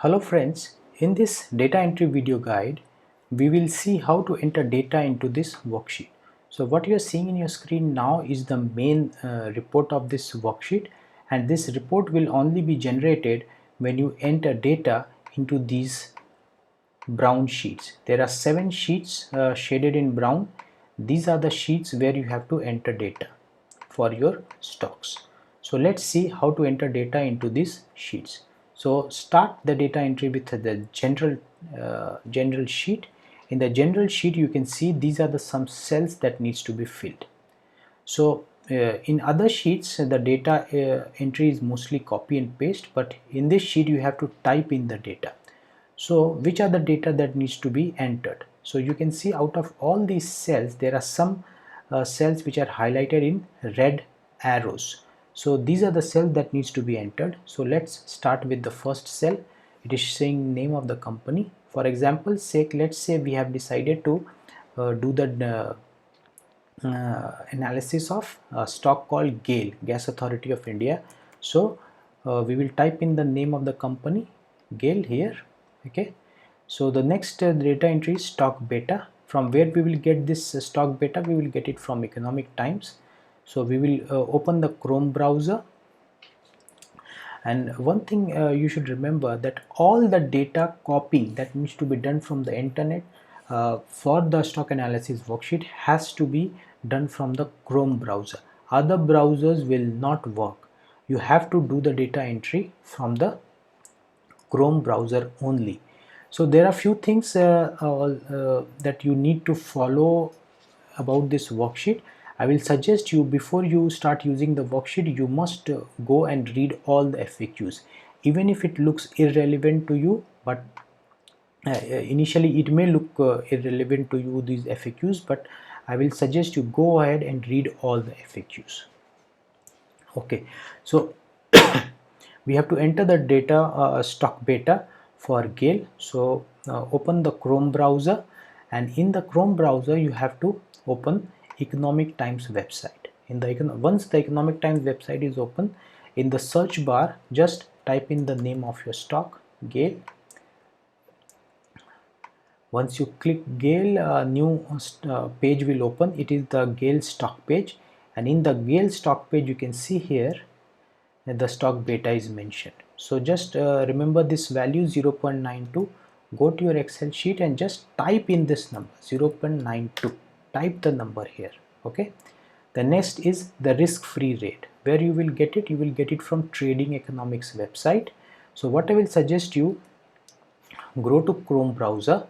Hello friends, in this data entry video guide, we will see how to enter data into this worksheet. So what you are seeing in your screen now is the main report of this worksheet, and this report will only be generated when you enter data into these brown sheets. There are 7 sheets shaded in brown. These are the sheets where you have to enter data for your stocks. So let's see how to enter data into these sheets. So start the data entry with the general sheet. In the general sheet you can see these are the some cells that needs to be filled. So in other sheets the data entry is mostly copy and paste, but in this sheet you have to type in the data. So which are the data that needs to be entered? So you can see out of all these cells there are some cells which are highlighted in red arrows. So these are the cells that needs to be entered. So let's start with the first cell. It is saying name of the company. For example sake, let's say we have decided to do the analysis of a stock called GAIL, Gas Authority of India. So we will type in the name of the company GAIL here. Okay, so the next data entry is stock beta. From where we will get this stock beta? We will get it from Economic Times. So we will open the Chrome browser, and one thing you should remember that all the data copying that needs to be done from the internet for the stock analysis worksheet has to be done from the Chrome browser. Other browsers will not work. You have to do the data entry from the Chrome browser only. So there are few things that you need to follow about this worksheet. I will suggest you, before you start using the worksheet, you must go and read all the FAQs, even if it looks irrelevant to you, but initially it may look irrelevant to you, these FAQs, but I will suggest you go ahead and read all the FAQs. Okay, so we have to enter the data stock beta for GAIL. So open the Chrome browser, and in the Chrome browser you have to open Economic Times website. Once the Economic Times website is open, in the search bar just type in the name of your stock GAIL. Once you click GAIL, a new page will open. It is the GAIL stock page, and in the GAIL stock page you can see here the stock beta is mentioned. So just remember this value 0.92. Go to your Excel sheet and just type in this number 0.92. Type the number here. Okay, the next is the risk-free rate. Where you will get it? You will get it from Trading Economics website. So what I will suggest you, go to Chrome browser,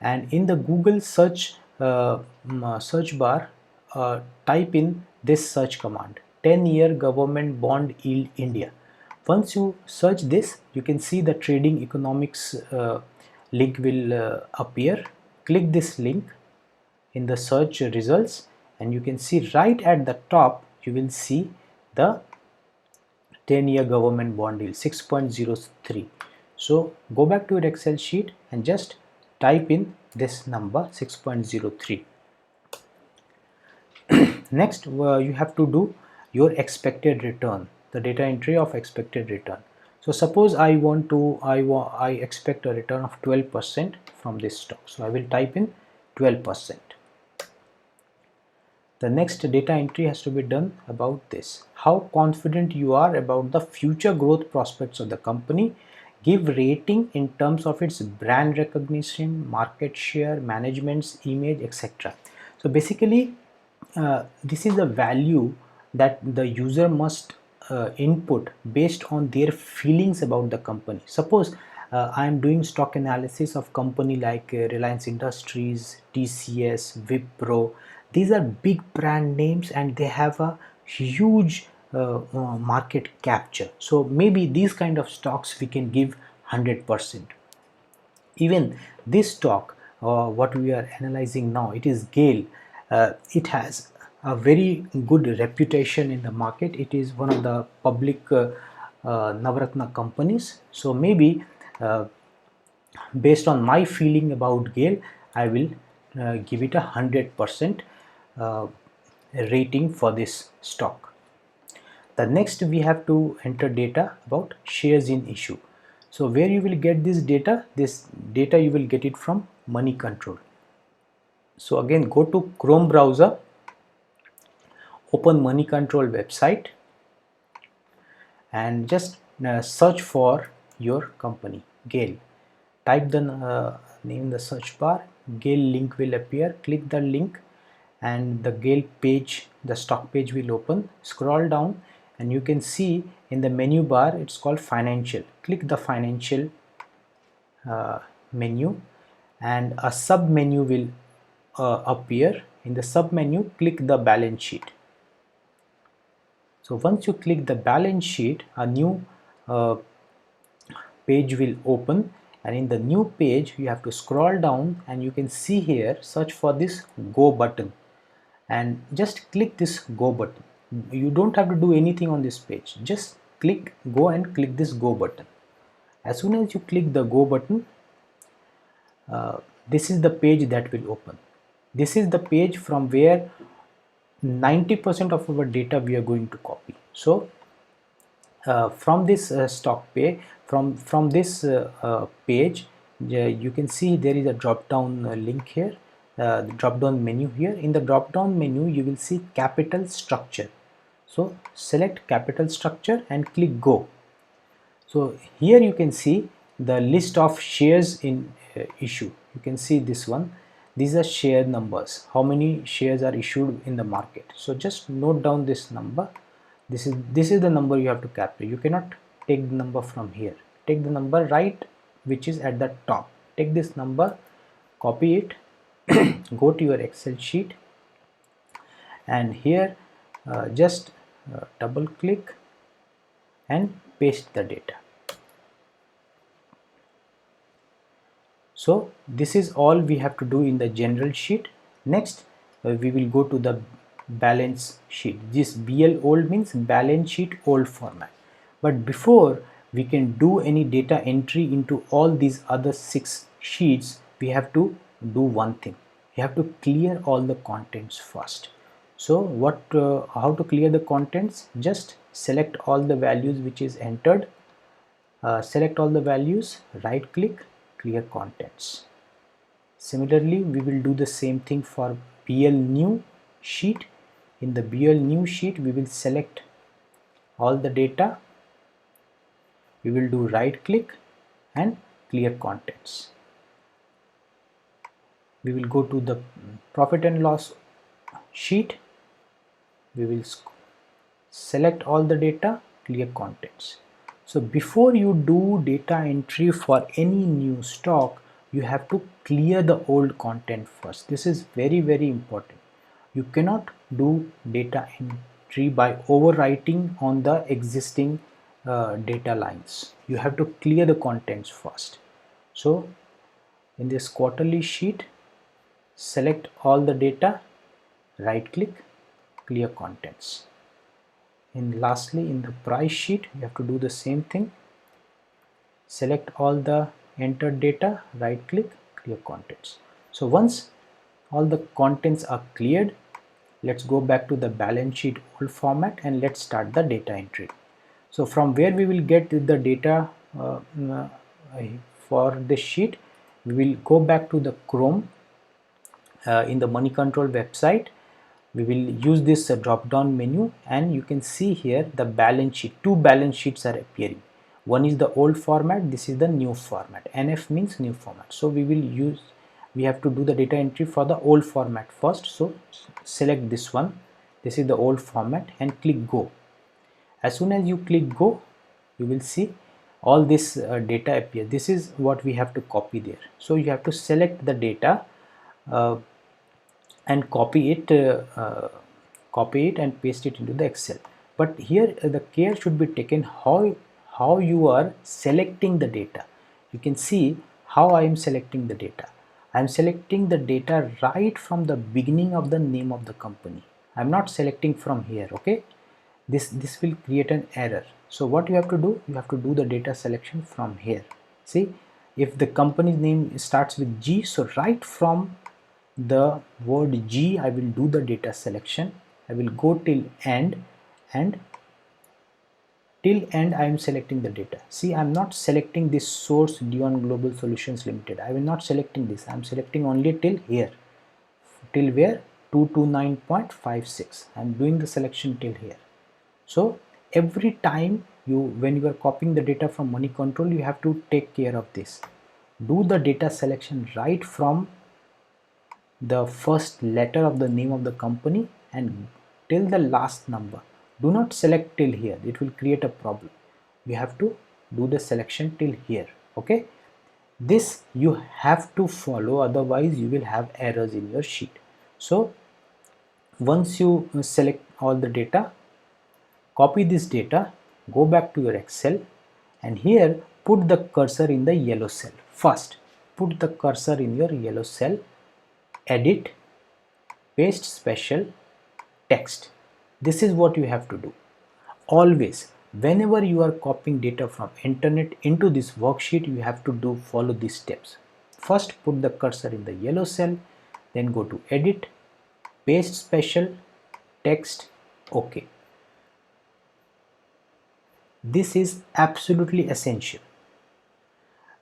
and in the Google search search bar type in this search command, 10-year government bond yield India. Once you search this, you can see the Trading Economics link will appear. Click this link in the search results, and you can see right at the top you will see the 10-year government bond yield 6.03. So go back to your Excel sheet and just type in this number 6.03. Next you have to do your expected return, the data entry of expected return. So suppose I expect a return of 12% from this stock. So I will type in 12%. The next data entry has to be done about this. How confident you are about the future growth prospects of the company. Give rating in terms of its brand recognition, market share, management's image, etc. So basically this is a value that the user must input based on their feelings about the company. Suppose I am doing stock analysis of company like Reliance Industries, TCS, Wipro. These are big brand names and they have a huge market capture. So maybe these kind of stocks we can give 100%. Even this stock, what we are analyzing now, it is GAIL. It has a very good reputation in the market. It is one of the public Navratna companies. So maybe based on my feeling about GAIL, I will give it 100% rating for this stock. The next we have to enter data about shares in issue. So where you will get this data you will get it from Money Control. So again, go to Chrome browser, open Money Control website and just search for your company, GAIL. Type the name in the search bar, GAIL link will appear, click the link and the GAIL page, the stock page will open. Scroll down and you can see in the menu bar it's called financial. Click the financial menu and a sub menu will appear. In the sub menu, click the balance sheet. So once you click the balance sheet, a new page will open, and in the new page you have to scroll down and you can see here, search for this go button and just click this go button. You don't have to do anything on this page, just go and click this go button. As soon as you click the go button, this is the page that will open. This is the page from where 90% of our data we are going to copy. So from this stock pay, from this page, you can see there is a drop down link here, the drop down menu here. In the drop down menu you will see capital structure. So select capital structure and click go. So here you can see the list of shares in issue. You can see this one. These are share numbers, how many shares are issued in the market. So just note down this number. This is the number you have to capture. You cannot take the number from here. Take the number right which is at the top. Take this number, copy it, go to your Excel sheet and here just double click and paste the data. So this is all we have to do in the general sheet. Next we will go to the balance sheet. This BL old means balance sheet old format. But before we can do any data entry into all these other 6 sheets, we have to do one thing. We have to clear all the contents first. So how to clear the contents? Just select all the values which is entered. Select all the values, right click, clear contents. Similarly, we will do the same thing for BL new sheet. In the BL new sheet, we will select all the data. We will do right click and clear contents. We will go to the profit and loss sheet. We will select all the data, clear contents. So before you do data entry for any new stock, you have to clear the old content first. This is very, very important. You cannot do data entry by overwriting on the existing data lines. You have to clear the contents first. So in this quarterly sheet, select all the data, right click, clear contents. And lastly, in the price sheet, you have to do the same thing. Select all the entered data, right click, clear contents. So once all the contents are cleared, let's go back to the balance sheet old format and let's start the data entry. So from where we will get the data for this sheet, we will go back to the Chrome in the Money Control website. We will use this drop down menu and you can see here the balance sheet. 2 balance sheets are appearing. One is the old format, this is the new format. NF means new format. So we have to do the data entry for the old format first. So select this one. This is the old format and click go. As soon as you click go, you will see all this data appear. This is what we have to copy there. So you have to select the data and copy it and paste it into the Excel. But here the care should be taken how you are selecting the data. You can see how I am selecting the data. I am selecting the data right from the beginning of the name of the company. I am not selecting from here, okay? This will create an error. So what you have to do, you have to do the data selection from here. See, if the company's name starts with G, so right from the word G, I will do the data selection. I will go till end and till end I am selecting the data. See, I am not selecting this source Dion Global Solutions Limited. I will not selecting this. I am selecting only till here. Till where? 229.56. I am doing the selection till here. So every time when you are copying the data from Money Control, you have to take care of this. Do the data selection right from the first letter of the name of the company and till the last number. Do not select till here, it will create a problem. You have to do the selection till here. Okay, this you have to follow, otherwise you will have errors in your sheet. So once you select all the data, copy this data, go back to your Excel, and here put the cursor in the yellow cell. First put the cursor in your yellow cell, edit, paste special, text. This is what you have to do. Always, whenever you are copying data from internet into this worksheet, you have to follow these steps. First put the cursor in the yellow cell, then go to edit, paste special, text, OK. This is absolutely essential.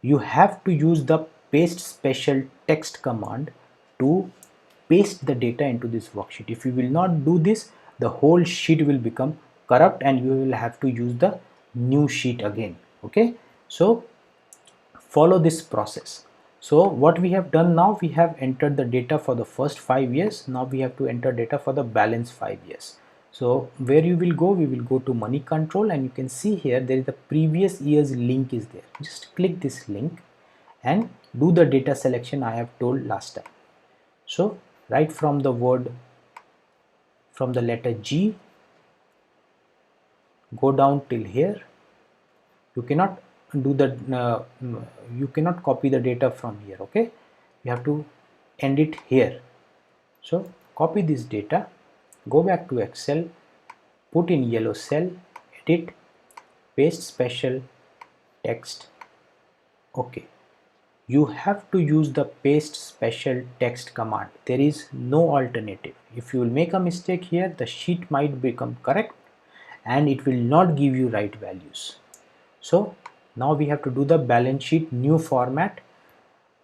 You have to use the paste special text command to paste the data into this worksheet. If you will not do this, the whole sheet will become corrupt and you will have to use the new sheet again. Okay, so follow this process. So what we have done now, we have entered the data for the first 5 years. Now we have to enter data for the balance 5 years. So where you will go, we will go to Money Control, and you can see here there is the previous year's link is there. Just click this link and do the data selection I have told last time. So right from the word, from the letter G, go down till here. You cannot do the you cannot copy the data from here. Okay, you have to end it here. So copy this data, go back to Excel, put in yellow cell, edit, paste special, text, OK. You have to use the paste special text command. There is no alternative. If you will make a mistake here, the sheet might become correct and it will not give you right values. So now we have to do the balance sheet new format,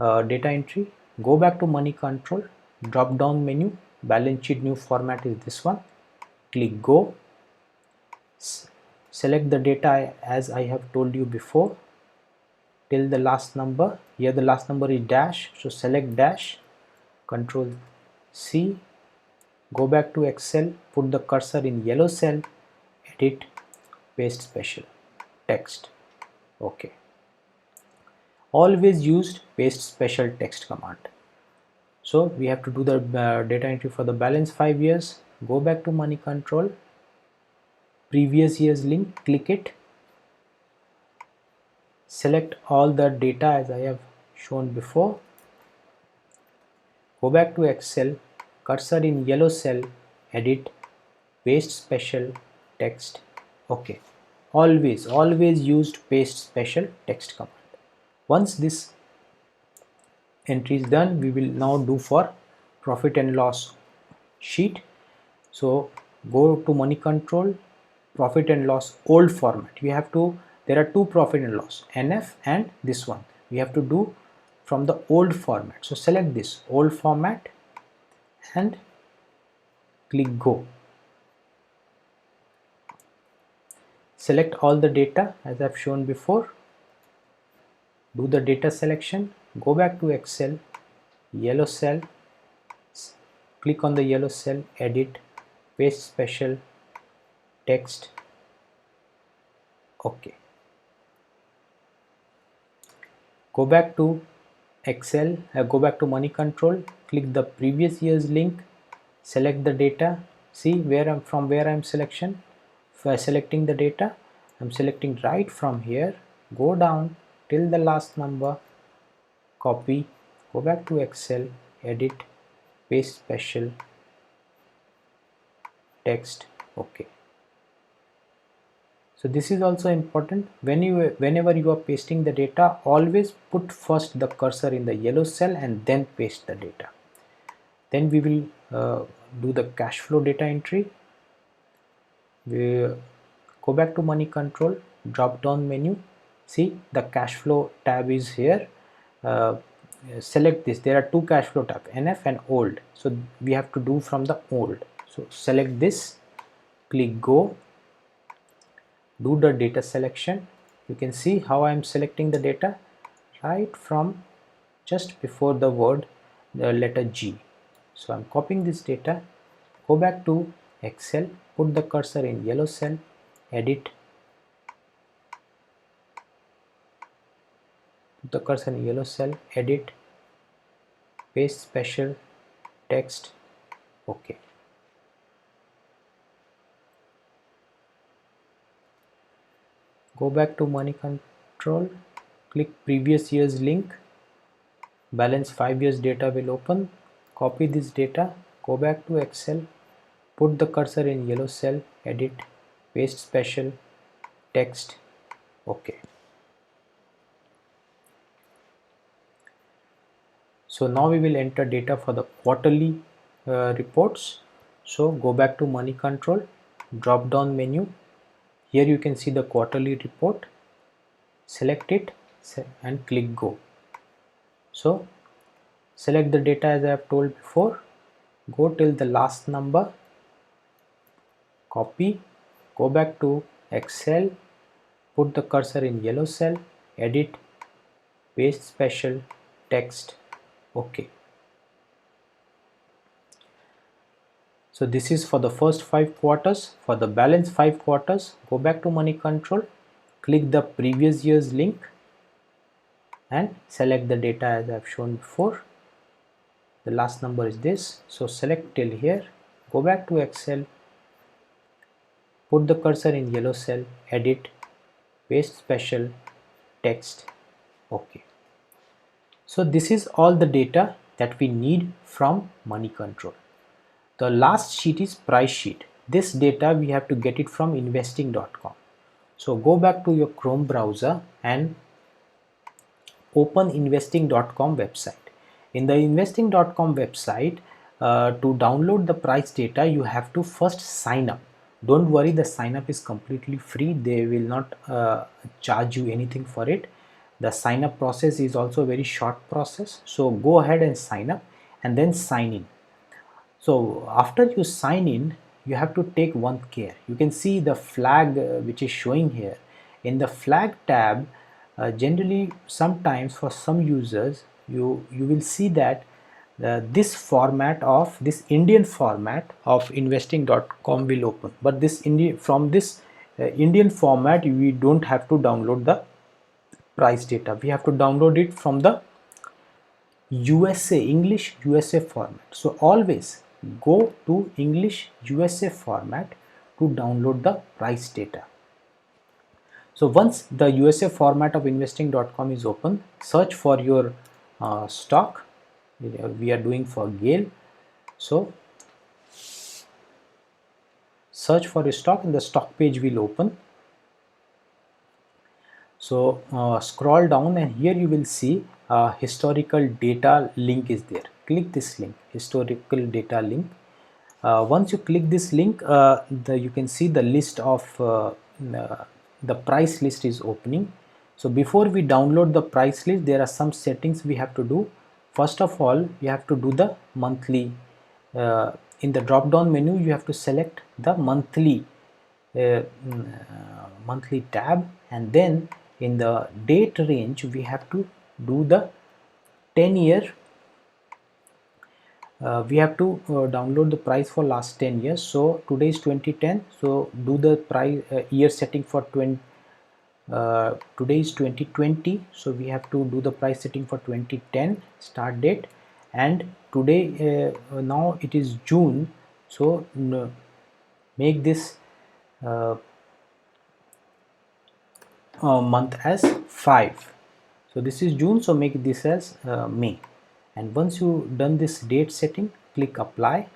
data entry. Go back to Money Control, drop down menu, balance sheet new format is this one. Click go, select the data as I have told you before till the last number. Here the last number is dash, so select dash, Control C, go back to Excel, put the cursor in yellow cell, edit, paste special, text, OK. Always used paste special text command. So we have to do the data entry for the balance 5 years. Go back to Money Control, previous year's link, click it, select all the data as I have shown before, go back to Excel, cursor in yellow cell, edit, paste special, text, OK. Always used paste special text command. Once this entry is done, we will now do for profit and loss sheet. So go to Money Control, profit and loss old format. You have to, there are two profit and loss, NF and this one. We have to do from the old format. So select this old format and click go. Select all the data as I've shown before. Do the data selection, go back to Excel, yellow cell, click on the yellow cell, edit, paste special, text, OK. Go back to Excel, go back to Money Control, click the previous year's link, select the data. See where I'm selecting the data. I'm selecting right from here, go down till the last number, copy, go back to Excel, edit, paste special, text, OK. So this is also important. Whenever you are pasting the data, always put first the cursor in the yellow cell and then paste the data. Then we will do the cash flow data entry. We go back to money control, drop down menu, see the cash flow tab is here. Select this. There are two cash flow tabs, NF and old, so we have to do from the old. So select this, click go, do the data selection. You can see how I am selecting the data right from just before the word, the letter G. So I'm copying this data, go back to Excel, put the cursor in yellow cell, edit, put the cursor in yellow cell, edit, paste special, text, OK. Go back to money control, click previous year's link, balance 5 years data will open, copy this data, go back to Excel, put the cursor in yellow cell, edit, paste special, text, OK. So now we will enter data for the quarterly reports. So go back to money control, drop down menu. Here you can see the quarterly report. Select it and click go. So select the data as I have told before. Go till the last number. Copy. Go back to Excel. Put the cursor in yellow cell. Edit. Paste special. Text. OK. So this is for the first 5 quarters. For the balance 5 quarters, go back to money control, click the previous year's link and select the data as I have shown before. The last number is this. So select till here, go back to Excel, put the cursor in yellow cell, edit, paste special, text, OK. So this is all the data that we need from money control. The last sheet is price sheet. This data we have to get it from investing.com. So go back to your Chrome browser and open investing.com website. In the investing.com website, to download the price data, you have to first sign up. Don't worry, the sign up is completely free. They will not charge you anything for it. The sign up process is also a very short process. So go ahead and sign up and then sign in. So after you sign in, you have to take one care. You can see the flag which is showing here. In the flag tab, generally sometimes for some users, you will see that this Indian format of investing.com will open. But from this Indian format, we don't have to download the price data. We have to download it from the English USA format. So always go to English USA format to download the price data. So once the USA format of investing.com is open, search for your stock. We are doing for GAIL. So search for a stock and the stock page will open. So scroll down and here you will see historical data link is there. Click this link, historical data link. Once you click this link, you can see the list of the price list is opening. So before we download the price list, there are some settings we have to do. First of all, you have to do the monthly. In the drop down menu, you have to select the monthly tab, and then in the date range we have to do the 10-year. We have to download the price for last 10 years. So today is 2010, so do the price year setting for today is 2020, so we have to do the price setting for 2010 start date, and today now it is June, so make this month as 5. So this is June, so make this as May. And once you done this date setting, click apply.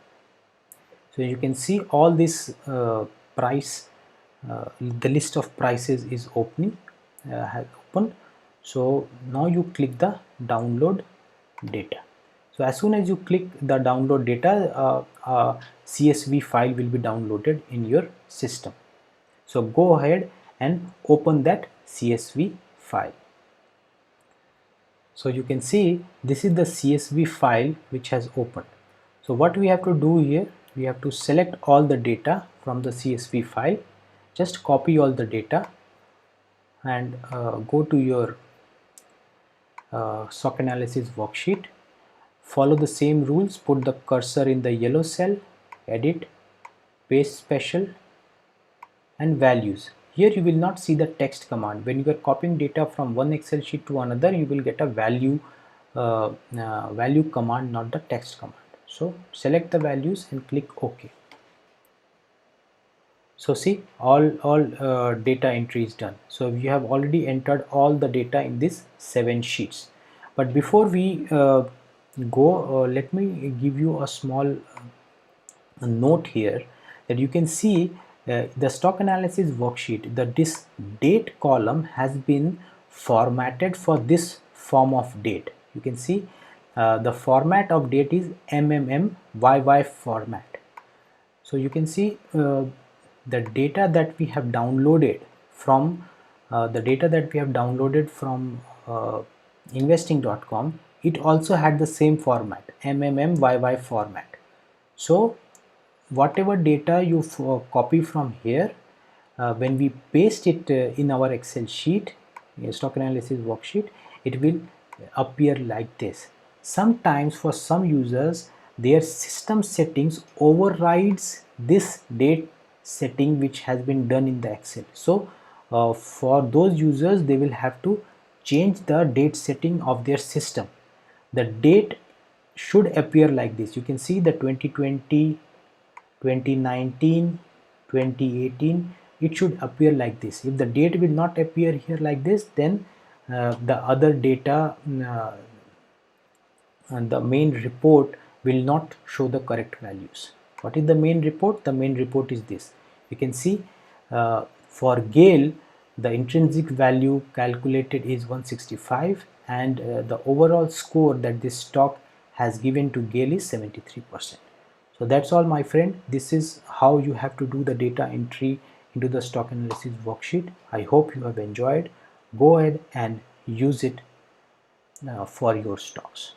So you can see all this price, the list of prices is opening, has opened. So now you click the download data. So as soon as you click the download data, CSV file will be downloaded in your system. So go ahead and open that CSV file. So you can see this is the CSV file which has opened. So what we have to do here, we have to select all the data from the CSV file, just copy all the data and go to your stock analysis worksheet. Follow the same rules, put the cursor in the yellow cell, edit, paste special and values. Here you will not see the text command. When you are copying data from one Excel sheet to another, you will get a value command, not the text command. So select the values and click OK. So see, all data entry is done. So you have already entered all the data in these 7 sheets. But before we go, let me give you a small note here, that you can see the stock analysis worksheet, this date column has been formatted for this form of date. You can see the format of date is MMMYY format. So you can see the data that we have downloaded from investing.com, it also had the same format, MMMYY format. So whatever data you copy from here, when we paste it in our Excel sheet, stock analysis worksheet, it will appear like this. Sometimes for some users, their system settings overrides this date setting which has been done in the Excel. So for those users, they will have to change the date setting of their system. The date should appear like this. You can see the 2020, 2019, 2018, it should appear like this. If the date will not appear here like this, then the other data and the main report will not show the correct values. What is the main report? The main report is this. You can see for GAIL, the intrinsic value calculated is 165 and the overall score that this stock has given to GAIL is 73%. So that's all, my friend. This is how you have to do the data entry into the stock analysis worksheet. I hope you have enjoyed. Go ahead and use it for your stocks.